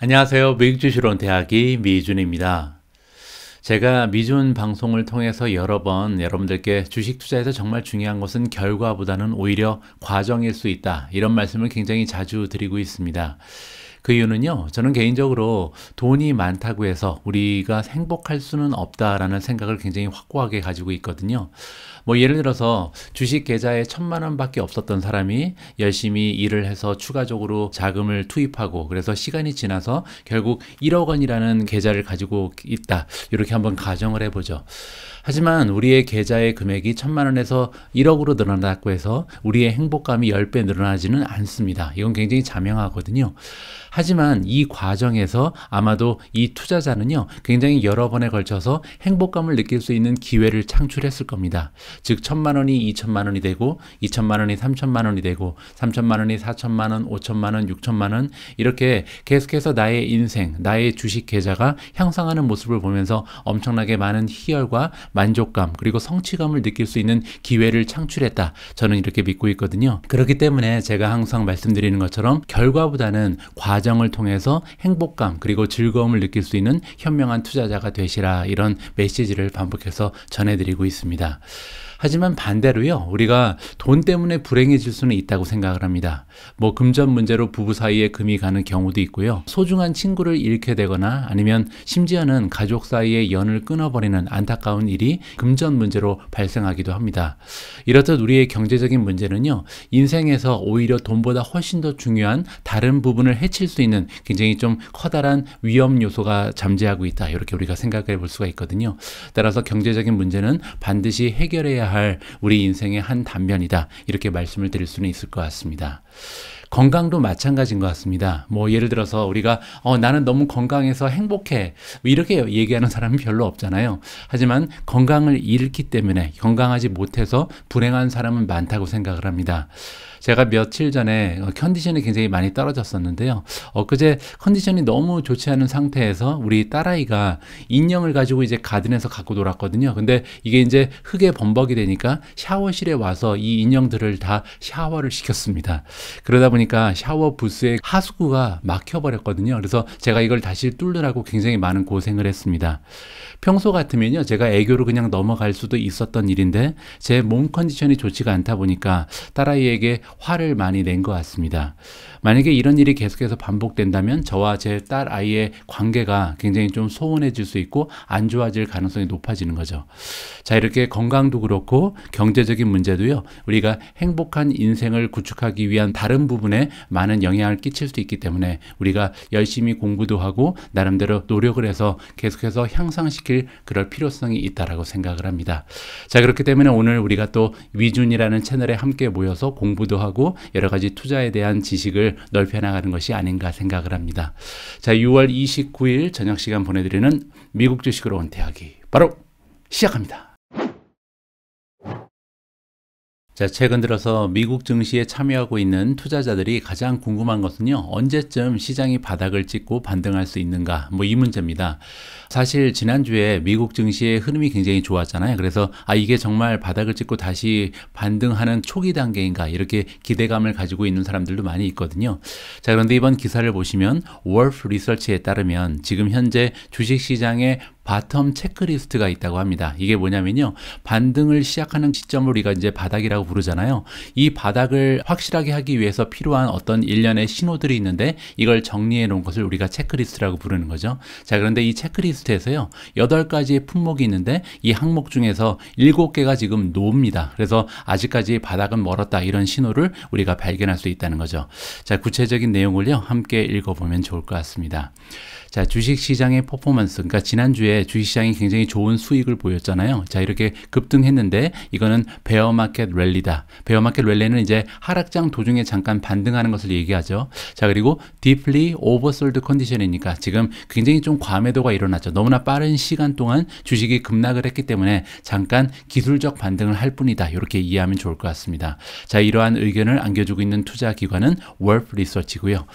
안녕하세요. 미국주식으로 대학이 미준입니다. 제가 미준 방송을 통해서 여러 번 여러분들께 주식 투자에서 정말 중요한 것은 결과보다는 오히려 과정일 수 있다, 이런 말씀을 굉장히 자주 드리고 있습니다. 그 이유는요, 저는 개인적으로 돈이 많다고 해서 우리가 행복할 수는 없다라는 생각을 굉장히 확고하게 가지고 있거든요. 예를 들어서 주식 계좌에 1,000만 원밖에 없었던 사람이 열심히 일을 해서 추가적으로 자금을 투입하고, 그래서 시간이 지나서 결국 1억 원이라는 계좌를 가지고 있다, 이렇게 한번 가정을 해보죠. 하지만 우리의 계좌의 금액이 1,000만 원에서 1억으로 늘어났다고 해서 우리의 행복감이 10배 늘어나지는 않습니다. 이건 굉장히 자명하거든요. 하지만 이 과정에서 아마도 이 투자자는요, 굉장히 여러 번에 걸쳐서 행복감을 느낄 수 있는 기회를 창출했을 겁니다. 즉 1,000만 원이 2,000만 원이 되고, 2,000만 원이 3,000만 원이 되고, 3,000만 원이 4,000만 원, 5,000만 원, 6,000만 원, 이렇게 계속해서 나의 인생, 나의 주식 계좌가 향상하는 모습을 보면서 엄청나게 많은 희열과 만족감, 그리고 성취감을 느낄 수 있는 기회를 창출했다, 저는 이렇게 믿고 있거든요. 그렇기 때문에 제가 항상 말씀드리는 것처럼 결과보다는 과정을 통해서 행복감 그리고 즐거움을 느낄 수 있는 현명한 투자자가 되시라, 이런 메시지를 반복해서 전해드리고 있습니다. 하지만 반대로요, 우리가 돈 때문에 불행해질 수는 있다고 생각을 합니다. 금전 문제로 부부 사이에 금이 가는 경우도 있고요, 소중한 친구를 잃게 되거나 아니면 심지어는 가족 사이의 연을 끊어버리는 안타까운 일이 금전 문제로 발생하기도 합니다. 이렇듯 우리의 경제적인 문제는요, 인생에서 오히려 돈보다 훨씬 더 중요한 다른 부분을 해칠 수 있는 굉장히 좀 커다란 위험 요소가 잠재하고 있다, 이렇게 우리가 생각해 볼 수가 있거든요. 따라서 경제적인 문제는 반드시 해결해야 할 우리 인생의 한 단면이다, 이렇게 말씀을 드릴 수는 있을 것 같습니다. 건강도 마찬가지인 것 같습니다. 예를 들어서 우리가 나는 너무 건강해서 행복해, 이렇게 얘기하는 사람이 별로 없잖아요. 하지만 건강을 잃기 때문에, 건강하지 못해서 불행한 사람은 많다고 생각을 합니다. 제가 며칠 전에 컨디션이 굉장히 많이 떨어졌었는데요, 엊그제 컨디션이 너무 좋지 않은 상태에서 우리 딸아이가 인형을 가지고 이제 가든에서 갖고 놀았거든요. 근데 이게 이제 흙에 범벅이 되니까 샤워실에 와서 이 인형들을 다 샤워를 시켰습니다. 그러다 보니까 샤워 부스에 하수구가 막혀버렸거든요. 그래서 제가 이걸 다시 뚫느라고 굉장히 많은 고생을 했습니다. 평소 같으면요, 제가 애교로 그냥 넘어갈 수도 있었던 일인데 제 몸 컨디션이 좋지가 않다 보니까 딸아이에게 화를 많이 낸 것 같습니다. 만약에 이런 일이 계속해서 반복된다면 저와 제 딸 아이의 관계가 굉장히 좀 소원해질 수 있고 안 좋아질 가능성이 높아지는 거죠. 자, 이렇게 건강도 그렇고 경제적인 문제도요, 우리가 행복한 인생을 구축하기 위한 다른 부분에 많은 영향을 끼칠 수 있기 때문에 우리가 열심히 공부도 하고 나름대로 노력을 해서 계속해서 향상시킬 그럴 필요성이 있다라고 생각을 합니다. 자, 그렇기 때문에 오늘 우리가 또 위준이라는 채널에 함께 모여서 공부도 하고 여러 가지 투자에 대한 지식을 넓혀 나가는 것이 아닌가 생각을 합니다. 자, 6월 29일 저녁 시간 보내드리는 미국 주식으로 온 대학이 바로 시작합니다. 자, 최근 들어서 미국 증시에 참여하고 있는 투자자들이 가장 궁금한 것은요, 언제쯤 시장이 바닥을 찍고 반등할 수 있는가, 이 문제입니다. 사실 지난주에 미국 증시의 흐름이 굉장히 좋았잖아요. 그래서 이게 정말 바닥을 찍고 다시 반등하는 초기 단계인가, 이렇게 기대감을 가지고 있는 사람들도 많이 있거든요. 자, 그런데 이번 기사를 보시면 월프 리서치에 따르면 지금 현재 주식시장에 바텀 체크리스트가 있다고 합니다. 이게 뭐냐면요, 반등을 시작하는 시점을 우리가 이제 바닥이라고 부르잖아요. 이 바닥을 확실하게 하기 위해서 필요한 어떤 일련의 신호들이 있는데 이걸 정리해 놓은 것을 우리가 체크리스트라고 부르는 거죠. 자, 그런데 이 체크리스트에서요, 8가지의 품목이 있는데 이 항목 중에서 7개가 지금 노입니다. 그래서 아직까지 바닥은 멀었다, 이런 신호를 우리가 발견할 수 있다는 거죠. 자, 구체적인 내용을요, 함께 읽어보면 좋을 것 같습니다. 자, 주식시장의 퍼포먼스, 그러니까 지난주에 주식시장이 굉장히 좋은 수익을 보였잖아요. 자, 이렇게 급등했는데 이거는 베어마켓 랠리다. 베어마켓 랠리는 이제 하락장 도중에 잠깐 반등하는 것을 얘기하죠. 자, 그리고 deeply oversold 컨디션이니까 지금 굉장히 좀 과매도가 일어났죠. 너무나 빠른 시간 동안 주식이 급락을 했기 때문에 잠깐 기술적 반등을 할 뿐이다, 이렇게 이해하면 좋을 것 같습니다. 자, 이러한 의견을 안겨주고 있는 투자기관은 월프 리서치고요.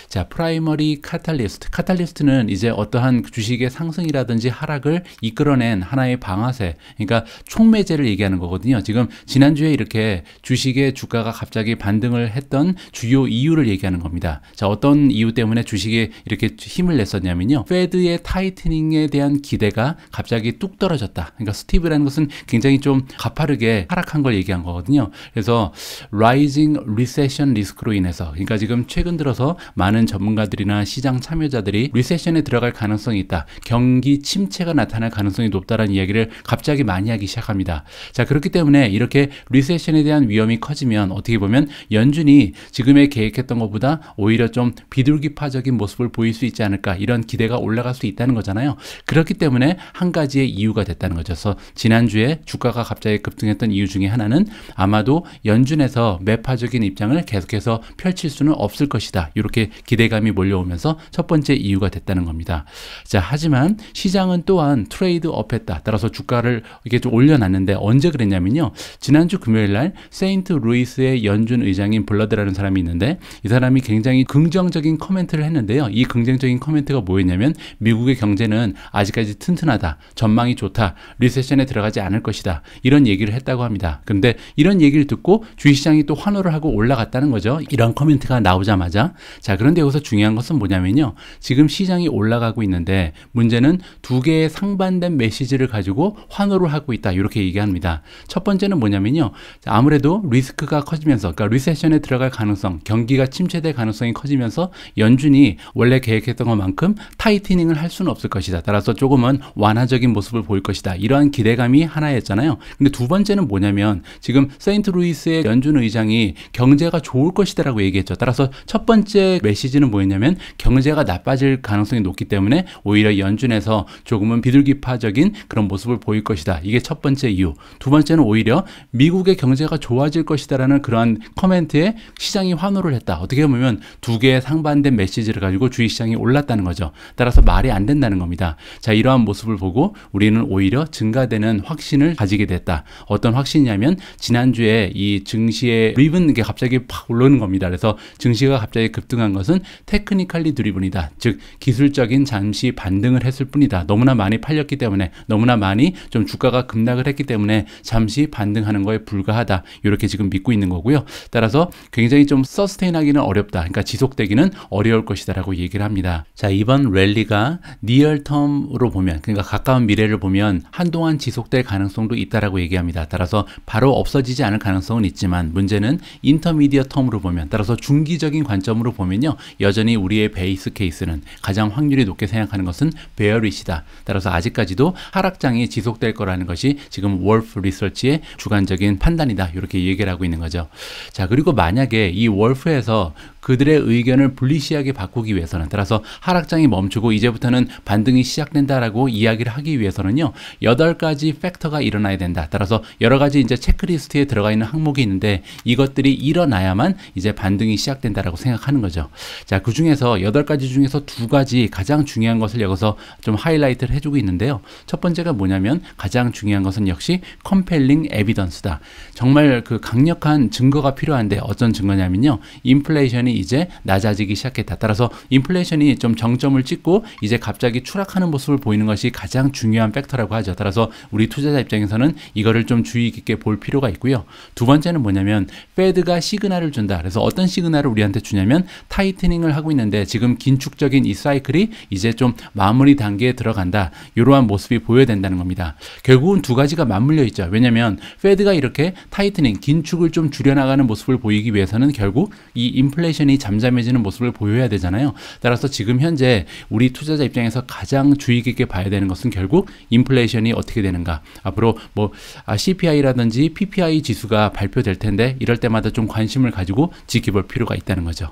자, 프라이머리 카탈리스트. 카탈리스트는 뉴스는 이제 어떠한 주식의 상승이라든지 하락을 이끌어낸 하나의 방아쇠, 그러니까 촉매제를 얘기하는 거거든요. 지금 지난주에 이렇게 주식의 주가가 갑자기 반등을 했던 주요 이유를 얘기하는 겁니다. 자, 어떤 이유 때문에 주식에 이렇게 힘을 냈었냐면요. 페드의 타이트닝에 대한 기대가 갑자기 뚝 떨어졌다. 그러니까 스티브라는 것은 굉장히 좀 가파르게 하락한 걸 얘기한 거거든요. 그래서 rising recession 리스크로 인해서, 그러니까 지금 최근 들어서 많은 전문가들이나 시장 참여자들이 리세션에 들어갈 가능성이 있다. 경기 침체가 나타날 가능성이 높다라는 이야기를 갑자기 많이 하기 시작합니다. 자, 그렇기 때문에 이렇게 리세션에 대한 위험이 커지면 어떻게 보면 연준이 지금에 계획했던 것보다 오히려 좀 비둘기파적인 모습을 보일 수 있지 않을까, 이런 기대가 올라갈 수 있다는 거잖아요. 그렇기 때문에 한 가지의 이유가 됐다는 거죠. 그래서 지난주에 주가가 갑자기 급등했던 이유 중에 하나는 아마도 연준에서 매파적인 입장을 계속해서 펼칠 수는 없을 것이다. 이렇게 기대감이 몰려오면서 첫 번째 이유가 됐다는 겁니다. 자, 하지만 시장은 또한 트레이드업했다. 따라서 주가를 이렇게 좀 올려놨는데 언제 그랬냐면요. 지난주 금요일 날 세인트 루이스의 연준 의장인 블러드라는 사람이 있는데 이 사람이 굉장히 긍정적인 코멘트를 했는데요. 이 긍정적인 코멘트가 뭐였냐면 미국의 경제는 아직까지 튼튼하다. 전망이 좋다. 리세션에 들어가지 않을 것이다. 이런 얘기를 했다고 합니다. 그런데 이런 얘기를 듣고 주식시장이 또 환호를 하고 올라갔다는 거죠. 이런 코멘트가 나오자마자. 자, 그런데 여기서 중요한 것은 뭐냐면요. 지금 시장이 올라가고 있는데 문제는 두 개의 상반된 메시지를 가지고 환호를 하고 있다. 이렇게 얘기합니다. 첫 번째는 뭐냐면요. 아무래도 리스크가 커지면서, 그러니까 리세션에 들어갈 가능성, 경기가 침체될 가능성이 커지면서 연준이 원래 계획했던 것만큼 타이트닝을 할 수는 없을 것이다. 따라서 조금은 완화적인 모습을 보일 것이다. 이러한 기대감이 하나였잖아요. 근데 두 번째는 뭐냐면 지금 세인트 루이스의 연준 의장이 경제가 좋을 것이다라고 얘기했죠. 따라서 첫 번째 메시지는 뭐였냐면 경제가 나빠질 가능성이 높기 때문에 오히려 연준에서 조금은 비둘기파적인 그런 모습을 보일 것이다. 이게 첫 번째 이유. 두 번째는 오히려 미국의 경제가 좋아질 것이다라는 그러한 코멘트에 시장이 환호를 했다. 어떻게 보면 두 개의 상반된 메시지를 가지고 주식시장이 올랐다는 거죠. 따라서 말이 안 된다는 겁니다. 자, 이러한 모습을 보고 우리는 오히려 증가되는 확신을 가지게 됐다. 어떤 확신이냐면 지난주에 이 증시의 드리븐 게 갑자기 팍 올라오는 겁니다. 그래서 증시가 갑자기 급등한 것은 테크니컬리 드리븐이다. 즉 기술적인 잠시 반등을 했을 뿐이다. 너무나 많이 팔렸기 때문에, 너무나 많이 좀 주가가 급락을 했기 때문에 잠시 반등하는 거에 불과하다. 이렇게 지금 믿고 있는 거고요. 따라서 굉장히 좀 서스테인하기는 어렵다. 그러니까 지속되기는 어려울 것이다라고 얘기를 합니다. 자, 이번 랠리가 니얼텀으로 보면, 그러니까 가까운 미래를 보면 한동안 지속될 가능성도 있다라고 얘기합니다. 따라서 바로 없어지지 않을 가능성은 있지만 문제는 인터미디어 텀으로 보면, 따라서 중기적인 관점으로 보면요. 여전히 우리의 베이스 케이스는 가장 확률이 높게 생각하는 것은 베어리시다. 따라서 아직까지도 하락장이 지속될 거라는 것이 지금 월프 리서치의 주관적인 판단이다. 이렇게 얘기를 하고 있는 거죠. 자, 그리고 만약에 이 월프에서 그들의 의견을 불리시하게 바꾸기 위해서는, 따라서 하락장이 멈추고 이제부터는 반등이 시작된다라고 이야기를 하기 위해서는요, 8가지 팩터가 일어나야 된다. 따라서 여러 가지 이제 체크리스트에 들어가 있는 항목이 있는데 이것들이 일어나야만 이제 반등이 시작된다라고 생각하는 거죠. 자, 그 중에서 8가지 중에서 2가지 가장 중요한 것을 여기서 좀 하이라이트를 해주고 있는데요. 첫 번째가 뭐냐면 가장 중요한 것은 역시 컴펠링 에비던스다. 정말 그 강력한 증거가 필요한데 어떤 증거냐면요. 인플레이션이 이제 낮아지기 시작했다. 따라서 인플레이션이 좀 정점을 찍고 이제 갑자기 추락하는 모습을 보이는 것이 가장 중요한 팩터라고 하죠. 따라서 우리 투자자 입장에서는 이거를 좀 주의 깊게 볼 필요가 있고요. 두 번째는 뭐냐면 페드가 시그널을 준다. 그래서 어떤 시그널을 우리한테 주냐면 타이트닝을 하고 있는데 지금 긴축적인 이 사이클이 이제 좀 마무리 단계에 들어간다. 이러한 모습이 보여야 된다는 겁니다. 결국은 두 가지가 맞물려 있죠. 왜냐하면 페드가 이렇게 타이트닝, 긴축을 좀 줄여나가는 모습을 보이기 위해서는 결국 이 인플레이션이 잠잠해지는 모습을 보여야 되잖아요. 따라서 지금 현재 우리 투자자 입장에서 가장 주의 깊게 봐야 되는 것은 결국 인플레이션이 어떻게 되는가. 앞으로 뭐 CPI라든지 PPI 지수가 발표될 텐데 이럴 때마다 좀 관심을 가지고 지켜볼 필요가 있다는 거죠.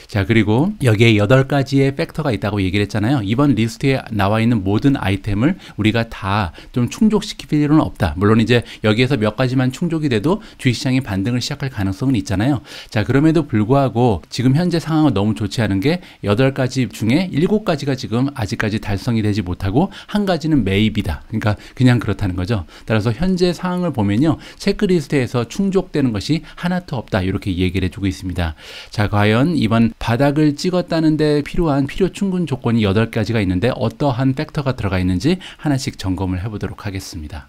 자, 그리고 여기에 8가지의 팩터가 있다고 얘기를 했잖아요. 이번 리스트에 나와 있는 모든 아이템을 우리가 다 좀 충족시킬 필요는 없다. 물론 이제 여기에서 몇 가지만 충족이 돼도 주식시장이 반등을 시작할 가능성은 있잖아요. 자, 그럼에도 불구하고 지금 현재 상황은 너무 좋지 않은 게 8가지 중에 7가지가 지금 아직까지 달성이 되지 못하고 한 가지는 매입이다. 그러니까 그냥 그렇다는 거죠. 따라서 현재 상황을 보면요. 체크리스트에서 충족되는 것이 하나도 없다. 이렇게 얘기를 해주고 있습니다. 자, 과연 이번 바닥을 찍었다는 데 필요한 필요 충분 충분 조건이 8가지가 있는데 어떠한 팩터가 들어가 있는지 하나씩 점검을 해보도록 하겠습니다.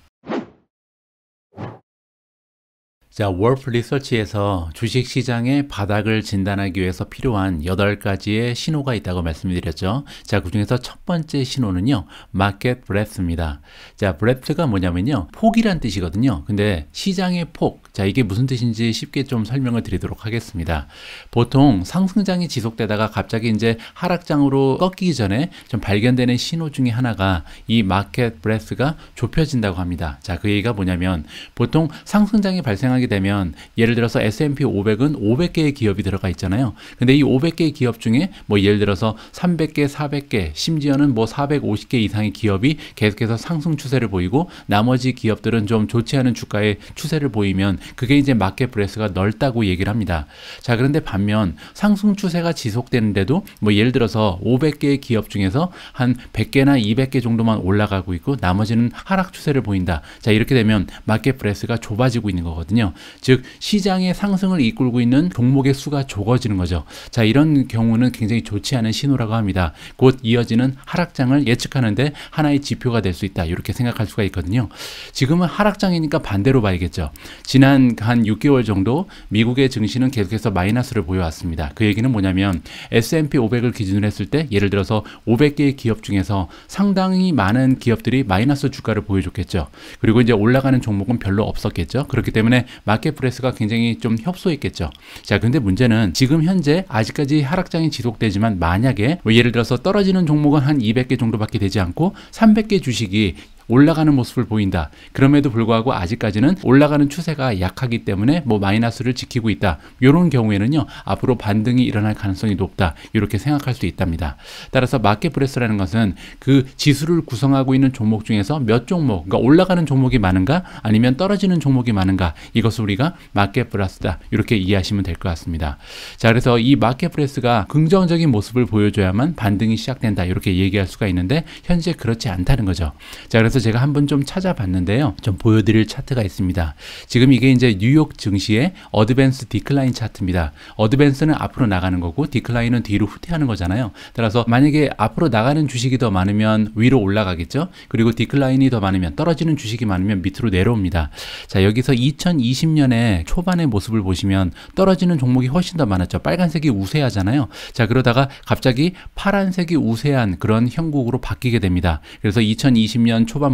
자, 월프 리서치에서 주식시장의 바닥을 진단하기 위해서 필요한 8가지의 신호가 있다고 말씀드렸죠. 자, 그 중에서 첫 번째 신호는요, 마켓 브레스입니다. 자, 브레스가 뭐냐면요, 폭이란 뜻이거든요. 근데 시장의 폭, 자, 이게 무슨 뜻인지 쉽게 좀 설명을 드리도록 하겠습니다. 보통 상승장이 지속되다가 갑자기 이제 하락장으로 꺾이기 전에 좀 발견되는 신호 중에 하나가 이 마켓 브레스가 좁혀진다고 합니다. 자, 그 얘기가 뭐냐면 보통 상승장이 발생하게 되면 예를 들어서 S&P 500은 500개의 기업이 들어가 있잖아요. 근데 이 500개의 기업 중에 뭐 예를 들어서 300개, 400개, 심지어는 뭐 450개 이상의 기업이 계속해서 상승 추세를 보이고 나머지 기업들은 좀 좋지 않은 주가의 추세를 보이면 그게 이제 마켓 브레스가 넓다고 얘기를 합니다. 자, 그런데 반면 상승 추세가 지속되는데도 뭐 예를 들어서 500개의 기업 중에서 한 100개나 200개 정도만 올라가고 있고 나머지는 하락 추세를 보인다. 자, 이렇게 되면 마켓 브레스가 좁아지고 있는 거거든요. 즉 시장의 상승을 이끌고 있는 종목의 수가 적어지는 거죠. 자, 이런 경우는 굉장히 좋지 않은 신호라고 합니다. 곧 이어지는 하락장을 예측하는데 하나의 지표가 될 수 있다, 이렇게 생각할 수가 있거든요. 지금은 하락장이니까 반대로 봐야겠죠. 지난 한 6개월 정도 미국의 증시는 계속해서 마이너스를 보여왔습니다. 그 얘기는 뭐냐면 S&P 500을 기준으로 했을 때 예를 들어서 500개의 기업 중에서 상당히 많은 기업들이 마이너스 주가를 보여줬겠죠. 그리고 이제 올라가는 종목은 별로 없었겠죠. 그렇기 때문에 마켓 브레스가 굉장히 좀 협소했겠죠. 자, 근데 문제는 지금 현재 아직까지 하락장이 지속되지만 만약에 뭐 예를 들어서 떨어지는 종목은 한 200개 정도밖에 되지 않고 300개 주식이 올라가는 모습을 보인다. 그럼에도 불구하고 아직까지는 올라가는 추세가 약하기 때문에 뭐 마이너스를 지키고 있다. 이런 경우에는요, 앞으로 반등이 일어날 가능성이 높다, 이렇게 생각할 수 있답니다. 따라서 마켓 브레스라는 것은 그 지수를 구성하고 있는 종목 중에서 몇 종목, 그러니까 올라가는 종목이 많은가 아니면 떨어지는 종목이 많은가, 이것을 우리가 마켓 브레스다, 이렇게 이해하시면 될 것 같습니다. 자, 그래서 이 마켓 브레스가 긍정적인 모습을 보여줘야만 반등이 시작된다, 이렇게 얘기할 수가 있는데 현재 그렇지 않다는 거죠. 자, 그래서 제가 한번 좀 찾아봤는데요, 좀 보여드릴 차트가 있습니다. 지금 이게 이제 뉴욕 증시의 어드밴스 디클라인 차트입니다. 어드밴스는 앞으로 나가는 거고 디클라인은 뒤로 후퇴하는 거잖아요. 따라서 만약에 앞으로 나가는 주식이 더 많으면 위로 올라가겠죠. 그리고 디클라인이 더 많으면, 떨어지는 주식이 많으면 밑으로 내려옵니다. 자, 여기서 2020년에 초반의 모습을 보시면 떨어지는 종목이 훨씬 더 많았죠. 빨간색이 우세하잖아요. 자, 그러다가 갑자기 파란색이 우세한 그런 형국으로 바뀌게 됩니다. 그래서 2020년 초반부터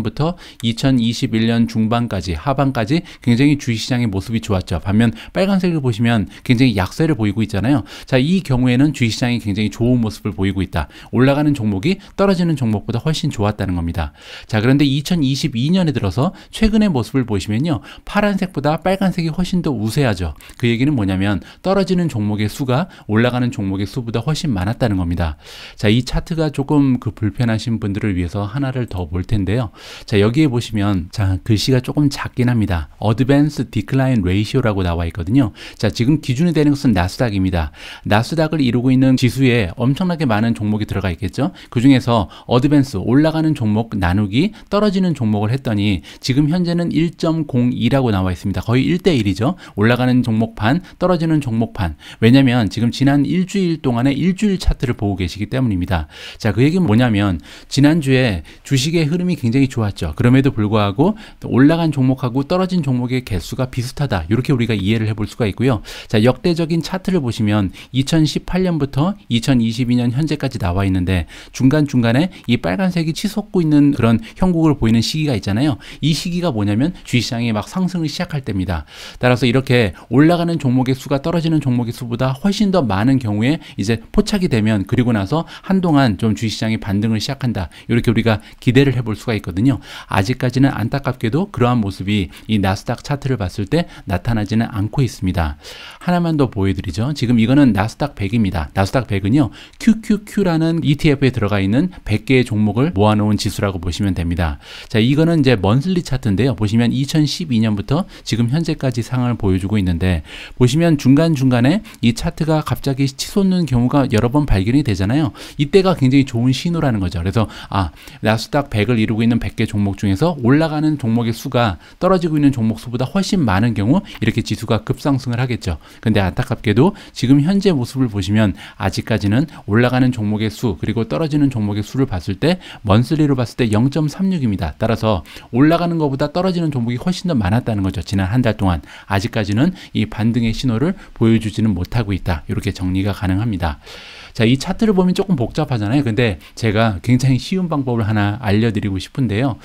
2021년 중반까지, 하반까지 굉장히 주식시장의 모습이 좋았죠. 반면 빨간색을 보시면 굉장히 약세를 보이고 있잖아요. 자, 이 경우에는 주식시장이 굉장히 좋은 모습을 보이고 있다. 올라가는 종목이 떨어지는 종목보다 훨씬 좋았다는 겁니다. 자, 그런데 2022년에 들어서 최근의 모습을 보시면요, 파란색보다 빨간색이 훨씬 더 우세하죠. 그 얘기는 뭐냐면 떨어지는 종목의 수가 올라가는 종목의 수보다 훨씬 많았다는 겁니다. 자, 이 차트가 조금 불편하신 분들을 위해서 하나를 더 볼 텐데요. 자, 여기에 보시면 자, 글씨가 조금 작긴 합니다. Advanced Decline Ratio라고 나와 있거든요. 자, 지금 기준이 되는 것은 나스닥입니다. 나스닥을 이루고 있는 지수에 엄청나게 많은 종목이 들어가 있겠죠. 그 중에서 어드밴스, 올라가는 종목 나누기 떨어지는 종목을 했더니 지금 현재는 1.02라고 나와 있습니다. 거의 1대1이죠. 올라가는 종목 반, 떨어지는 종목 반. 왜냐면 지금 지난 일주일 동안의 일주일 차트를 보고 계시기 때문입니다. 자, 그 얘기는 뭐냐면 지난주에 주식의 흐름이 굉장히 좋았죠. 그럼에도 불구하고 올라간 종목하고 떨어진 종목의 개수가 비슷하다, 이렇게 우리가 이해를 해볼 수가 있고요. 자, 역대적인 차트를 보시면 2018년부터 2022년 현재까지 나와 있는데 중간중간에 이 빨간색이 치솟고 있는 그런 형국을 보이는 시기가 있잖아요. 이 시기가 뭐냐면 주식시장이 막 상승을 시작할 때입니다. 따라서 이렇게 올라가는 종목의 수가 떨어지는 종목의 수보다 훨씬 더 많은 경우에 이제 포착이 되면, 그리고 나서 한동안 좀 주식시장이 반등을 시작한다, 이렇게 우리가 기대를 해볼 수가 있거든요. 아직까지는 안타깝게도 그러한 모습이 이 나스닥 차트를 봤을 때 나타나지는 않고 있습니다. 하나만 더 보여드리죠. 지금 이거는 나스닥 100입니다. 나스닥 100은요, QQQ라는 ETF에 들어가 있는 100개의 종목을 모아놓은 지수라고 보시면 됩니다. 자, 이거는 이제 먼슬리 차트인데요. 보시면 2012년부터 지금 현재까지 상황을 보여주고 있는데, 보시면 중간중간에 이 차트가 갑자기 치솟는 경우가 여러 번 발견이 되잖아요. 이때가 굉장히 좋은 신호라는 거죠. 그래서 나스닥 100을 이루고 있는 100개 종목 중에서 올라가는 종목의 수가 떨어지고 있는 종목 수보다 훨씬 많은 경우 이렇게 지수가 급상승을 하겠죠. 근데 안타깝게도 지금 현재 모습을 보시면 아직까지는 올라가는 종목의 수 그리고 떨어지는 종목의 수를 봤을 때 먼슬리로 봤을 때 0.36입니다. 따라서 올라가는 것보다 떨어지는 종목이 훨씬 더 많았다는 거죠. 지난 한 달 동안 아직까지는 이 반등의 신호를 보여주지는 못하고 있다. 이렇게 정리가 가능합니다. 자, 이 차트를 보면 조금 복잡하잖아요. 근데 제가 굉장히 쉬운 방법을 하나 알려드리고 싶은데요.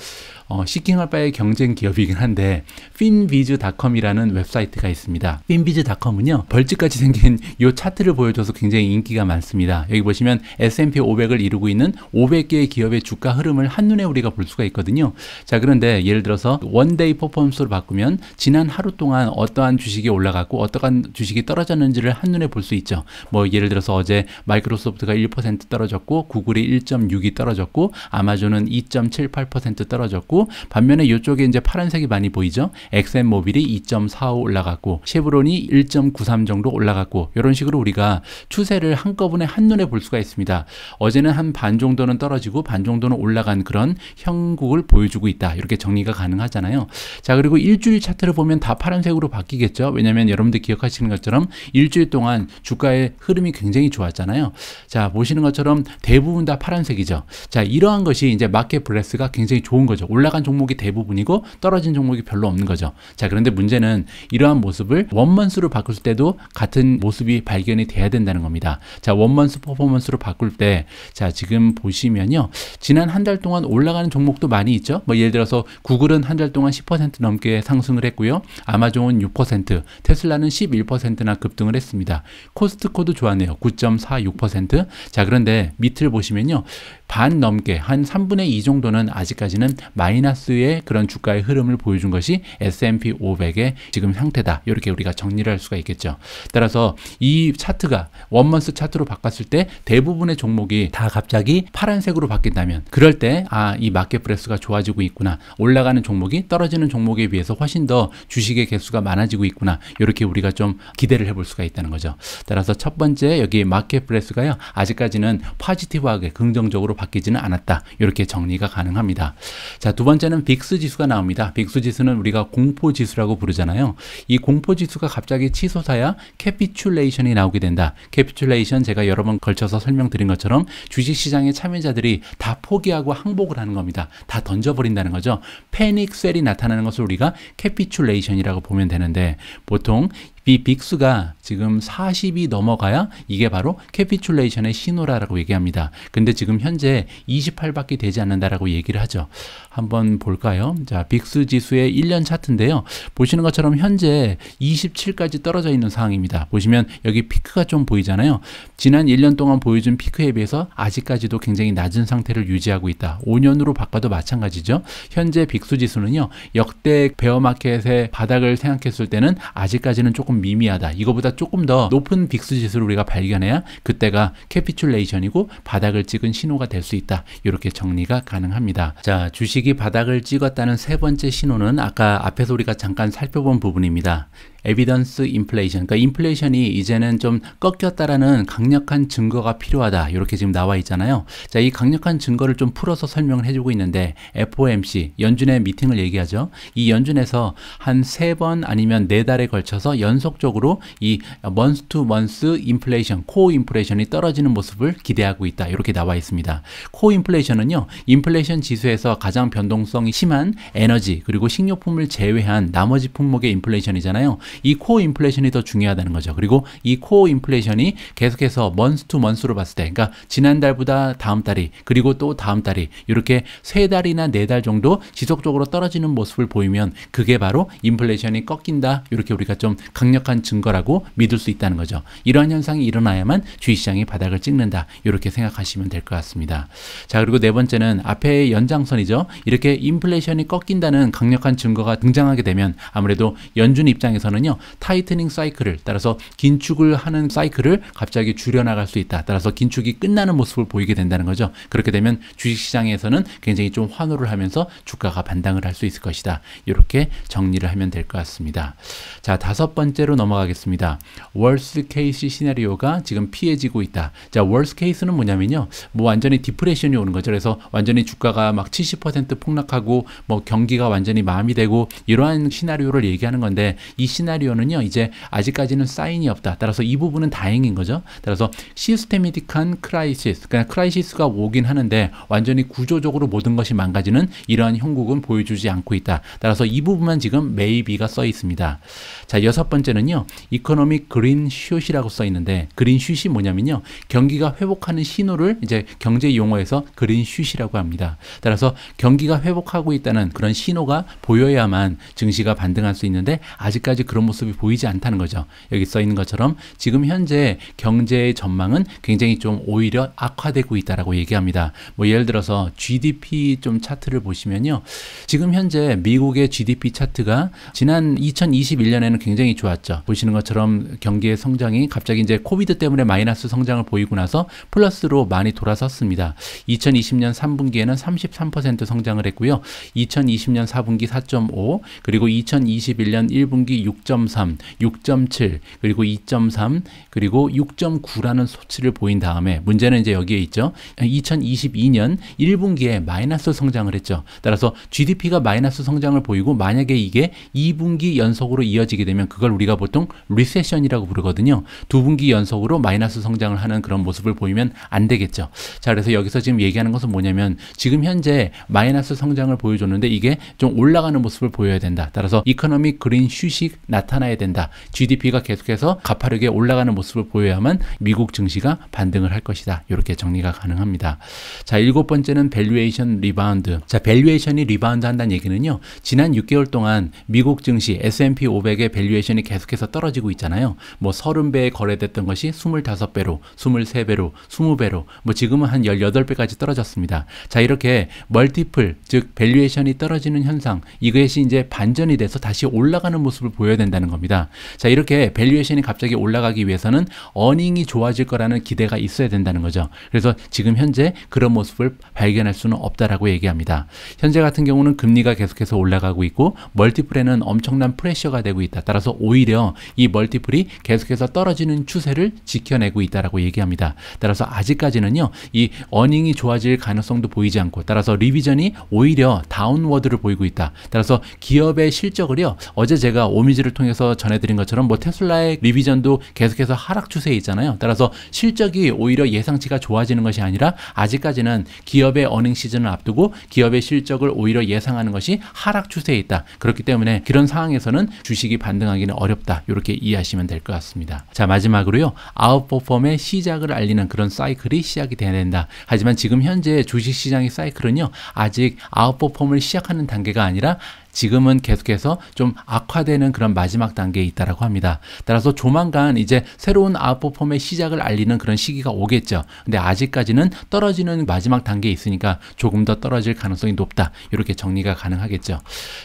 시킹할 바의 경쟁 기업이긴 한데 finviz.com이라는 웹사이트가 있습니다. finviz.com은요 벌집같이 생긴 이 차트를 보여줘서 굉장히 인기가 많습니다. 여기 보시면 S&P 500을 이루고 있는 500개의 기업의 주가 흐름을 한눈에 우리가 볼 수가 있거든요. 자, 그런데 예를 들어서 원데이 퍼포먼스로 바꾸면 지난 하루 동안 어떠한 주식이 올라갔고 어떠한 주식이 떨어졌는지를 한눈에 볼 수 있죠. 뭐 예를 들어서 어제 마이크로소프트가 1% 떨어졌고 구글이 1.6이 떨어졌고 아마존은 2.78% 떨어졌고 반면에 이쪽에 이제 파란색이 많이 보이죠. 엑센모빌이 2.45 올라갔고 쉐브론이 1.93 정도 올라갔고 이런 식으로 우리가 추세를 한꺼번에 한눈에 볼 수가 있습니다. 어제는 한 반 정도는 떨어지고 반 정도는 올라간 그런 형국을 보여주고 있다. 이렇게 정리가 가능하잖아요. 자, 그리고 일주일 차트를 보면 다 파란색으로 바뀌겠죠. 왜냐하면 여러분들 기억하시는 것처럼 일주일 동안 주가의 흐름이 굉장히 좋았잖아요. 자, 보시는 것처럼 대부분 다 파란색이죠. 자, 이러한 것이 이제 마켓 브레스가 굉장히 좋은 거죠. 올라간 종목이 대부분이고 떨어진 종목이 별로 없는 거죠. 자, 그런데 문제는 이러한 모습을 원먼스로 바꿀 때도 같은 모습이 발견이 돼야 된다는 겁니다. 자, 원먼스 퍼포먼스로 바꿀 때, 자, 지금 보시면요. 지난 한 달 동안 올라가는 종목도 많이 있죠. 뭐 예를 들어서 구글은 한 달 동안 10% 넘게 상승을 했고요. 아마존은 6%, 테슬라는 11%나 급등을 했습니다. 코스트코도 좋았네요. 9.46%. 자, 그런데 밑을 보시면요. 반 넘게 한 3분의 2 정도는 아직까지는 마이너스의 그런 주가의 흐름을 보여준 것이 S&P 500의 지금 상태다. 이렇게 우리가 정리를 할 수가 있겠죠. 따라서 이 차트가 원먼스 차트로 바꿨을 때 대부분의 종목이 다 갑자기 파란색으로 바뀐다면 그럴 때 이 마켓 브레스가 좋아지고 있구나. 올라가는 종목이 떨어지는 종목에 비해서 훨씬 더 주식의 개수가 많아지고 있구나. 이렇게 우리가 좀 기대를 해볼 수가 있다는 거죠. 따라서 첫 번째 여기 마켓 브레스가요. 아직까지는 포지티브하게 긍정적으로 바뀌지는 않았다. 이렇게 정리가 가능합니다. 자, 두 번째는 빅스 지수가 나옵니다. 빅스 지수는 우리가 공포 지수라고 부르잖아요. 이 공포 지수가 갑자기 치솟아야 캐피큘레이션이 나오게 된다. 캐피큘레이션 제가 여러 번 걸쳐서 설명드린 것처럼 주식시장의 참여자들이 다 포기하고 항복을 하는 겁니다. 다 던져버린다는 거죠. 패닉 셀이 나타나는 것을 우리가 캐피큘레이션이라고 보면 되는데 보통 이 빅스가 지금 40이 넘어가야 이게 바로 캐피큘레이션의 신호라고 얘기합니다. 근데 지금 현재 28밖에 되지 않는다라고 얘기를 하죠. 한번 볼까요? 자, 빅스 지수의 1년 차트인데요. 보시는 것처럼 현재 27까지 떨어져 있는 상황입니다. 보시면 여기 피크가 좀 보이잖아요. 지난 1년 동안 보여준 피크에 비해서 아직까지도 굉장히 낮은 상태를 유지하고 있다. 5년으로 바꿔도 마찬가지죠. 현재 빅스 지수는요. 역대 베어마켓의 바닥을 생각했을 때는 아직까지는 조금 미미하다. 이거보다 조금 더 높은 빅스 지수를 우리가 발견해야 그때가 캐피큘레이션이고 바닥을 찍은 신호가 될 수 있다. 이렇게 정리가 가능합니다. 자, 주식이 바닥을 찍었다는 세 번째 신호는 아까 앞에서 우리가 잠깐 살펴본 부분입니다. 에비던스 인플레이션, 그러니까 인플레이션이 이제는 좀 꺾였다라는 강력한 증거가 필요하다. 이렇게 지금 나와 있잖아요. 자, 이 강력한 증거를 좀 풀어서 설명을 해주고 있는데 FOMC, 연준의 미팅을 얘기하죠. 이 연준에서 한 3번 아니면 4달에 걸쳐서 연속적으로 이 month to month 인플레이션, 코어 인플레이션이 떨어지는 모습을 기대하고 있다. 이렇게 나와 있습니다. 코어 인플레이션은요, 인플레이션 지수에서 가장 변동성이 심한 에너지 그리고 식료품을 제외한 나머지 품목의 인플레이션이잖아요. 이 코어 인플레이션이 더 중요하다는 거죠. 그리고 이 코어 인플레이션이 계속해서 먼스 투 먼스로 봤을 때, 그러니까 지난달보다 다음 달이 그리고 또 다음 달이 이렇게 3달이나 4달 정도 지속적으로 떨어지는 모습을 보이면 그게 바로 인플레이션이 꺾인다. 이렇게 우리가 좀 강력한 증거라고 믿을 수 있다는 거죠. 이러한 현상이 일어나야만 주식시장이 바닥을 찍는다. 이렇게 생각하시면 될 것 같습니다. 자, 그리고 네 번째는 앞에 연장선이죠. 이렇게 인플레이션이 꺾인다는 강력한 증거가 등장하게 되면 아무래도 연준 입장에서는요, 타이트닝 사이클을 따라서 긴축을 하는 사이클을 갑자기 줄여나갈 수 있다. 따라서 긴축이 끝나는 모습을 보이게 된다는 거죠. 그렇게 되면 주식시장에서는 굉장히 좀 환호를 하면서 주가가 반등을 할 수 있을 것이다. 이렇게 정리를 하면 될 것 같습니다. 자, 다섯 번째 번째로 넘어가겠습니다. 월스트 케이스 시나리오가 지금 피해지고 있다. 자, 월스트 케이스는 뭐냐면요. 뭐 완전히 디프레션이 오는 거죠. 그래서 완전히 주가가 막 70% 폭락하고 뭐 경기가 완전히 마비되고 이러한 시나리오를 얘기하는 건데 이 시나리오는요. 이제 아직까지는 사인이 없다. 따라서 이 부분은 다행인 거죠. 따라서 시스테미틱한 크라이시스, 그냥 크라이시스가 오긴 하는데 완전히 구조적으로 모든 것이 망가지는 이러한 형국은 보여주지 않고 있다. 따라서 이 부분만 지금 maybe가 써 있습니다. 자, 여섯 번째는요. 이코노믹 그린 슛이라고 써 있는데 그린 슛이 뭐냐면요. 경기가 회복하는 신호를 이제 경제 용어에서 그린 슛이라고 합니다. 따라서 경기가 회복하고 있다는 그런 신호가 보여야만 증시가 반등할 수 있는데 아직까지 그런 모습이 보이지 않다는 거죠. 여기 써 있는 것처럼 지금 현재 경제의 전망은 굉장히 좀 오히려 악화되고 있다라고 얘기합니다. 뭐 예를 들어서 GDP 좀 차트를 보시면요. 지금 현재 미국의 GDP 차트가 지난 2021년에는 굉장히 좋았죠. 보시는 것처럼 경기의 성장이 갑자기 이제 코비드 때문에 마이너스 성장을 보이고 나서 플러스로 많이 돌아섰습니다. 2020년 3분기에는 33% 성장을 했고요. 2020년 4분기 4.5, 그리고 2021년 1분기 6.3, 6.7, 그리고 2.3, 그리고 6.9라는 수치를 보인 다음에 문제는 이제 여기에 있죠. 2022년 1분기에 마이너스 성장을 했죠. 따라서 GDP가 마이너스 성장을 보이고 만약에 이게 2분기 연속으로 이어지게 되면 그걸 우리가 보통 리세션이라고 부르거든요. 두 분기 연속으로 마이너스 성장을 하는 그런 모습을 보이면 안 되겠죠. 자, 그래서 여기서 지금 얘기하는 것은 뭐냐면 지금 현재 마이너스 성장을 보여줬는데 이게 좀 올라가는 모습을 보여야 된다. 따라서 이코노믹 그린 슛이 나타나야 된다. GDP가 계속해서 가파르게 올라가는 모습을 보여야만 미국 증시가 반등을 할 것이다. 이렇게 정리가 가능합니다. 자, 일곱 번째는 밸류에이션 리바운드. 자, 밸류에이션이 리바운드 한다는 얘기는요. 지난 6개월 동안 미국 증시 S&P 500의 밸류에이션이 계속해서 떨어지고 있잖아요. 뭐 30배에 거래됐던 것이 25배로, 23배로, 20배로, 뭐 지금은 한 18배까지 떨어졌습니다. 자, 이렇게 멀티플, 즉 밸류에이션이 떨어지는 현상, 이것이 이제 반전이 돼서 다시 올라가는 모습을 보여야 된다는 겁니다. 자, 이렇게 밸류에이션이 갑자기 올라가기 위해서는 어닝이 좋아질 거라는 기대가 있어야 된다는 거죠. 그래서 지금 현재 그런 모습을 발견할 수는 없다라고 얘기합니다. 현재 같은 경우는 금리가 계속해서 올라가고 있고 멀티플에는 엄청난 프레셔가 되고 있다. 따라서 오히려 이 멀티플이 계속해서 떨어지는 추세를 지켜내고 있다라고 얘기합니다. 따라서 아직까지는요, 이 어닝이 좋아질 가능성도 보이지 않고, 따라서 리비전이 오히려 다운워드를 보이고 있다. 따라서 기업의 실적을요, 어제 제가 오미지를 통해서 전해드린 것처럼 뭐 테슬라의 리비전도 계속해서 하락 추세에 있잖아요. 따라서 실적이 오히려 예상치가 좋아지는 것이 아니라 아직까지는 기업의 어닝 시즌을 앞두고 기업의 실적을 오히려 예상하는 것이 하락 추세에 있다. 그렇기 때문에 그런 상황에서는 주식이 반등하기는 어렵다. 이렇게 이해하시면 될 것 같습니다. 자, 마지막으로요. 아웃퍼폼의 시작을 알리는 그런 사이클이 시작이 돼야 된다. 하지만 지금 현재 주식시장의 사이클은요. 아직 아웃퍼폼을 시작하는 단계가 아니라 지금은 계속해서 좀 악화되는 그런 마지막 단계에 있다라고 합니다. 따라서 조만간 이제 새로운 아웃퍼폼의 시작을 알리는 그런 시기가 오겠죠. 근데 아직까지는 떨어지는 마지막 단계에 있으니까 조금 더 떨어질 가능성이 높다. 이렇게 정리가 가능하겠죠.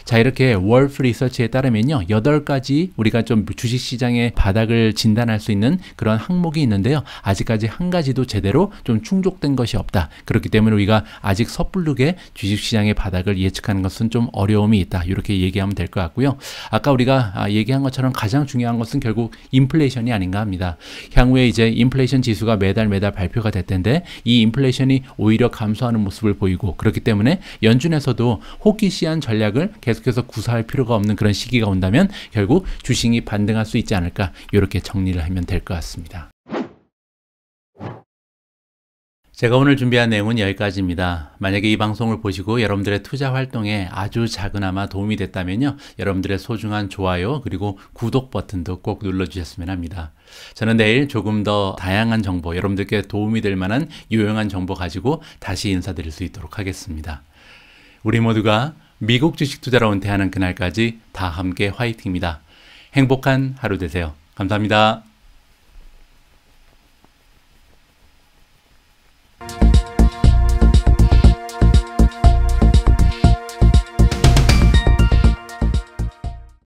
자, 이렇게 월프 리서치에 따르면요. 8가지 우리가 좀 주식시장의 바닥을 진단할 수 있는 그런 항목이 있는데요. 아직까지 한 가지도 제대로 좀 충족된 것이 없다. 그렇기 때문에 우리가 아직 섣부르게 주식시장의 바닥을 예측하는 것은 좀 어려움이 있다. 이렇게 얘기하면 될 것 같고요. 아까 우리가 얘기한 것처럼 가장 중요한 것은 결국 인플레이션이 아닌가 합니다. 향후에 이제 인플레이션 지수가 매달 발표가 될 텐데 이 인플레이션이 오히려 감소하는 모습을 보이고 그렇기 때문에 연준에서도 호기시한 전략을 계속해서 구사할 필요가 없는 그런 시기가 온다면 결국 주식이 반등할 수 있지 않을까 이렇게 정리를 하면 될 것 같습니다. 제가 오늘 준비한 내용은 여기까지입니다. 만약에 이 방송을 보시고 여러분들의 투자 활동에 아주 작은아마 도움이 됐다면요. 여러분들의 소중한 좋아요 그리고 구독 버튼도 꼭 눌러주셨으면 합니다. 저는 내일 조금 더 다양한 정보, 여러분들께 도움이 될 만한 유용한 정보 가지고 다시 인사드릴 수 있도록 하겠습니다. 우리 모두가 미국 주식 투자로 은퇴하는 그날까지 다 함께 화이팅입니다. 행복한 하루 되세요. 감사합니다.